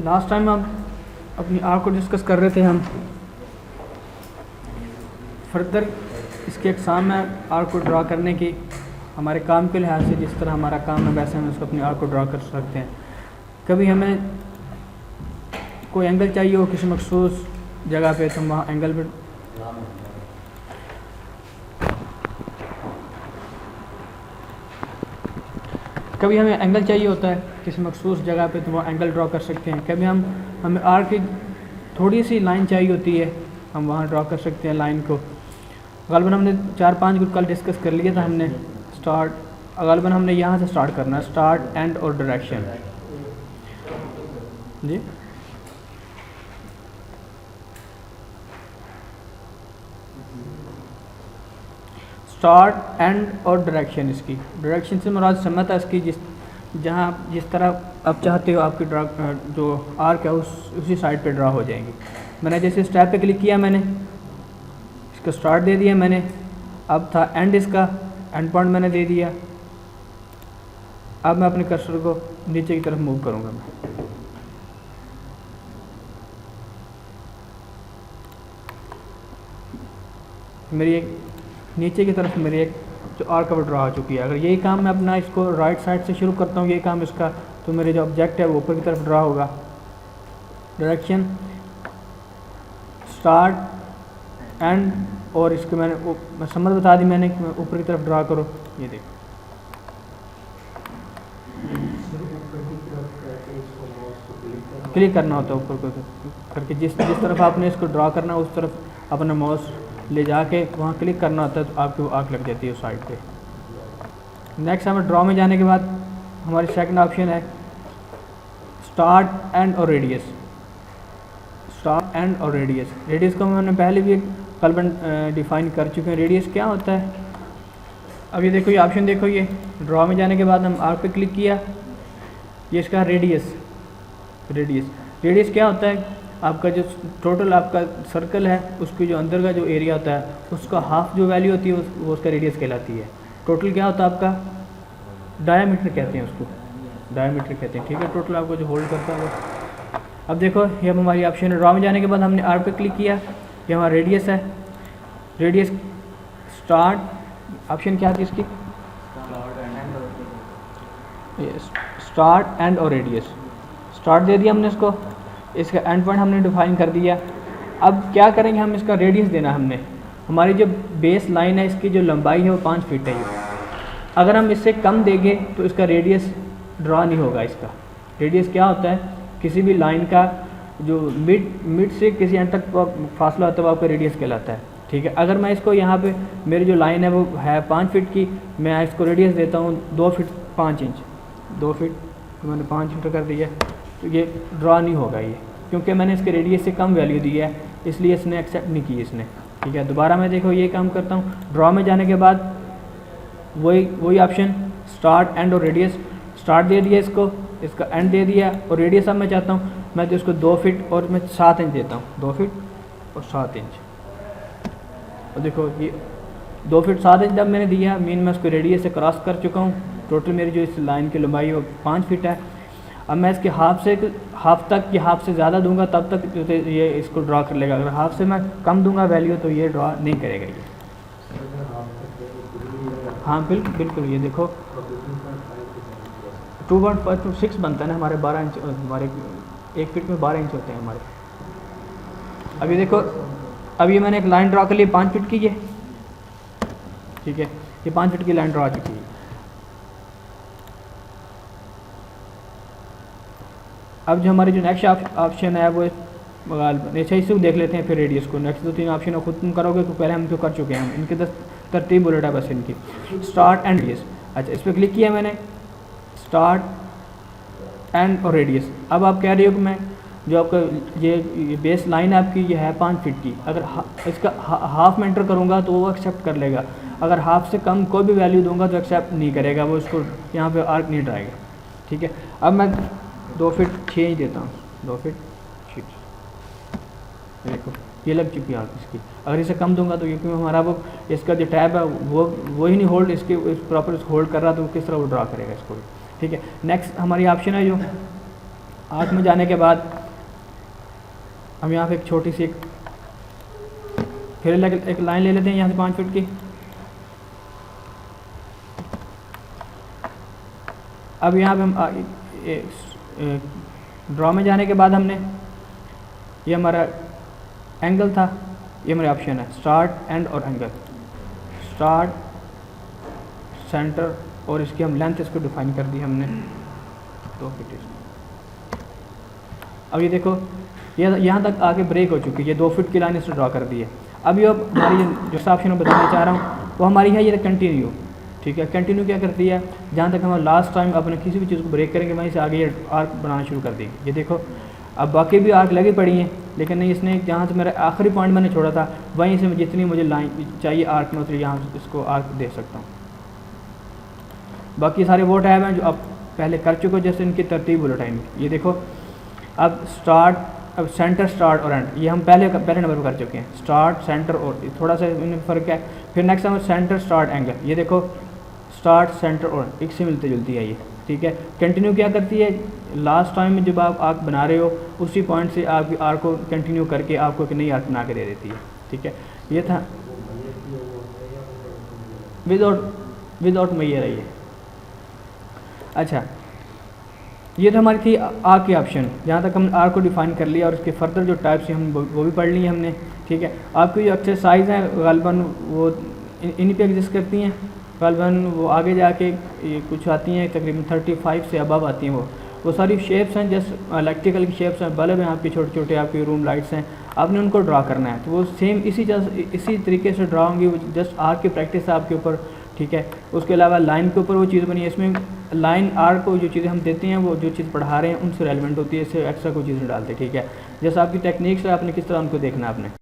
Last time हम अपनी arc को डिस्कस कर रहे थे। हम फर्दर इसके एग्ज़ाम में आर्क को ड्रा करने की हमारे काम के लिहाज से जिस तरह हमारा काम है वैसे हम उसको अपनी आर्क को ड्रा कर सकते हैं। कभी हमें कोई एंगल चाहिए हो किसी मखसूस जगह पे तो हम वहाँ एंगल पे कभी हमें एंगल चाहिए होता है किसी मखसूस जगह पे तो वहाँ एंगल ड्रा कर सकते हैं। कभी हमें आर्क की थोड़ी सी लाइन चाहिए होती है, हम वहाँ ड्रा कर सकते हैं लाइन को। ग़ालिबन हमने 4-5 को कल डिस्कस कर लिया था। हमने ग़ालिबन हमने यहाँ से स्टार्ट करना है, स्टार्ट एंड और डायरेक्शन जी। स्टार्ट एंड और डायरेक्शन, इसकी डायरेक्शन से मुराद समत है इसकी जिस तरह आप चाहते हो आपकी ड्रा जो आर्क है उसी साइड पे ड्रा हो जाएंगी। मैंने जैसे स्टेप पे क्लिक किया, मैंने इसका स्टार्ट दे दिया, मैंने अब था एंड, इसका एंड पॉइंट मैंने दे दिया। अब मैं अपने कर्सर को नीचे की तरफ मूव करूँगा। मेरी एक नीचे की तरफ मेरी एक जो आर्क कवर ड्रा हो चुकी है। अगर यही काम मैं अपना इसको राइट साइड से शुरू करता हूँ, यही काम इसका, तो मेरे जो ऑब्जेक्ट है वो ऊपर की तरफ ड्रा होगा। डायरेक्शन, स्टार्ट एंड, और इसको मैं समझ बता दी मैंने कि ऊपर की तरफ ड्रा करो। ये देखो क्लिक करना होता है ऊपर को करके, जिस तरफ आपने इसको ड्रा करना है उस तरफ अपना माउस ले जाके वहाँ क्लिक करना होता है तो आपकी वो आर्क लग जाती है उस साइड पे। नेक्स्ट हमें ड्रॉ में जाने के बाद हमारी सेकंड ऑप्शन है स्टार्ट एंड और रेडियस। स्टार्ट एंड और रेडियस, रेडियस को मैंने पहले भी कल डिफाइन कर चुके हैं। रेडियस क्या होता है, अब ये देखो, ये ऑप्शन देखो, ये ड्रॉ में जाने के बाद हम आर्क पे क्लिक किया, ये इसका रेडियस। रेडियस क्या होता है, आपका जो टोटल आपका सर्कल है उसकी जो अंदर का जो एरिया होता है उसका हाफ जो वैल्यू होती है वो उसका रेडियस कहलाती है। टोटल क्या होता है आपका, डायमीटर कहते हैं उसको, डायमीटर कहते हैं, ठीक है। टोटल आपको जो होल्ड करता है वो। अब देखो ये अब हमारी ऑप्शन है, ड्रॉ में जाने के बाद हमने आर्क पे क्लिक किया, ये हमारा रेडियस है। रेडियस स्टार्ट ऑप्शन क्या थी इसकी, स्टार्ट एंड और रेडियस। स्टार्ट दे दिया हमने इसको, इसका एंड पॉइंट हमने डिफाइन कर दिया। अब क्या करेंगे, हम इसका रेडियस देना हमने, हमारी जो बेस लाइन है इसकी जो लंबाई है वो 5 फीट है। अगर हम इससे कम देंगे तो इसका रेडियस ड्रा नहीं होगा। इसका रेडियस क्या होता है, किसी भी लाइन का जो मिड से किसी एंड तक फासला होता है वो आपका रेडियस कहलाता है, ठीक है। अगर मैं इसको यहाँ पे मेरी जो लाइन है वो है 5 फीट की, मैं इसको रेडियस देता हूँ 2 फीट 5 इंच, 2 फीट तो मैंने 5 मीटर कर दिया, तो ये ड्रा नहीं होगा ये, क्योंकि मैंने इसके रेडियस से कम वैल्यू दी है, इसलिए इसने एक्सेप्ट नहीं की इसने, ठीक है। दोबारा मैं देखो ये काम करता हूँ, ड्रॉ में जाने के बाद वही ऑप्शन स्टार्ट एंड और रेडियस। स्टार्ट दे दिया इसको, इसका एंड दे दिया, और रेडियस अब मैं चाहता हूँ मैं तो इसको 2 फीट और मैं 7 इंच देता हूँ, 2 फीट और 7 इंच। और देखो ये 2 फीट 7 इंच जब मैंने दिया, मीन मैं उसको रेडियस से क्रॉस कर चुका हूँ। टोटल मेरी जो इस लाइन की लंबाई है वो 5 फीट है। अब मैं इसके हाफ तक या हाफ से ज़्यादा दूंगा तब तक जो ये इसको ड्रा कर लेगा। अगर हाफ से मैं कम दूंगा वैल्यू तो ये ड्रा नहीं करेगा ये। हाँ बिल्कुल ये देखो 2.6 बनता है ना, हमारे 12 इंच, हमारे 1 फीट में 12 इंच होते हैं हमारे। अब ये देखो, अब ये मैंने एक लाइन ड्रा कर ली 5 फीट की, ये ठीक है, ये 5 फीट की लाइन ड्रा आ चुकी है। अब जो हमारी जो नेक्स्ट ऑप्शन है वो अच्छा इससे देख लेते हैं फिर रेडियस को। नेक्स्ट 2-3 ऑप्शन खुद तुम करोगे तो पहले हम तो कर चुके हैं, इनके 10 तरतीब बुलेट है बस इनकी। स्टार्ट एंड रेडियस, अच्छा इस पर क्लिक किया मैंने, स्टार्ट एंड और रेडियस। अब आप कह रही हो कि मैं जो आपका ये बेस लाइन आपकी ये है 5 फीट की, अगर इसका हाफ में एंटर करूँगा तो वो एक्सेप्ट कर लेगा, अगर हाफ से कम कोई भी वैल्यू दूंगा तो एक्सेप्ट नहीं करेगा, वो इसको यहाँ पे आर्क नहीं ड्राएगा, ठीक है। अब मैं 2 फीट 6 इंच देता हूँ, 2 फीट 6। देखो ये लग चुकी है आर्क इसकी। अगर इसे कम दूंगा तो क्योंकि हमारा वो इसका जो टैब है वो ही नहीं होल्ड इसके प्रॉपर होल्ड कर रहा, तो किस तरह वो ड्रा करेगा इसको, ठीक है। नेक्स्ट हमारी ऑप्शन है जो आर्क में जाने के बाद हम यहाँ पे एक छोटी सी फिर एक लाइन ले लेते हैं यहाँ से 5 फीट की। अब यहाँ पे हम ड्रॉ में जाने के बाद हमने ये हमारा एंगल था, ये हमारे ऑप्शन है स्टार्ट, एंड और एंगल। स्टार्ट, सेंटर और इसकी हम लेंथ इसको डिफाइन कर दी हमने 2 फीट। अब ये देखो ये यहाँ तक आके ब्रेक हो चुकी है, ये 2 फीट की लाइन इसको ड्रॉ कर दी है। अब ये हमारी जो ऑप्शन मैं बताना चाह रहा हूँ वो हमारी है ये कंटिन्यू। ठीक है, कंटिन्यू क्या करती है, जहाँ तक हम लास्ट टाइम अपने किसी भी चीज़ को ब्रेक करेंगे वहीं से आगे ये आर्क बनाना शुरू कर देंगे। ये देखो अब बाकी भी आर्क लगी पड़ी हैं, लेकिन नहीं इसने जहाँ से मेरा आखिरी पॉइंट मैंने छोड़ा था वहीं से जितनी मुझे लाइन चाहिए आर्क में उतनी यहाँ इसको आर्क दे सकता हूँ। बाकी सारे वो टैब हैं जो आप पहले कर चुके हो, जैसे इनकी तरतीब बुलेटिन। ये देखो अब स्टार्ट, अब सेंटर, स्टार्ट और एंड, ये हम पहले नंबर पर कर चुके हैं। स्टार्ट, सेंटर और थोड़ा सा इनमें फ़र्क है। फिर नेक्स्ट हमें सेंटर, स्टार्ट, एंगल। ये देखो स्टार्ट, सेंटर और एक से मिलती जुलती है ये। ठीक है, कंटिन्यू क्या करती है, लास्ट टाइम में जब आप आर्क बना रहे हो उसी पॉइंट से आप आर्क को कंटिन्यू करके आपको एक नई आर्क बना के दे देती है। ठीक है, ये था विदाउट मैयर है ये। अच्छा, ये तो हमारी थी आर्क की ऑप्शन, जहाँ तक हमने आर्क को डिफाइन कर लिया और उसके फर्दर जो टाइप्स हैं हम वो भी पढ़ लिए हमने। ठीक है, आपकी जो एक्सरसाइज हैं गालिबन वो इन्हीं पे एग्जिस्ट करती हैं। गालिबन वो आगे जाके कुछ आती हैं तकरीबन 35 से अबव आती हैं। वो सारी शेप्स हैं, जस्ट इलेक्ट्रिकल की शेप्स हैं, बल्ब हैं आपके छोटे छोटे, आपके रूम लाइट्स हैं, आपने उनको ड्रा करना है। तो वो सेम इसी तरीके से ड्रा होंगी, जस्ट आर्क की प्रैक्टिस है आपके ऊपर। ठीक है, उसके अलावा लाइन के ऊपर वो चीज़ बनी है, इसमें लाइन आर्क को जो चीज़ें हम देते हैं वो जो चीज़ पढ़ा रहे हैं उनसे रेलिवेंट होती है, इससे एक्स्ट्रा कोई चीज़ नहीं डालते। ठीक है, जैसे आपकी टेक्निक्स है आपने किस तरह उनको देखना है आपने।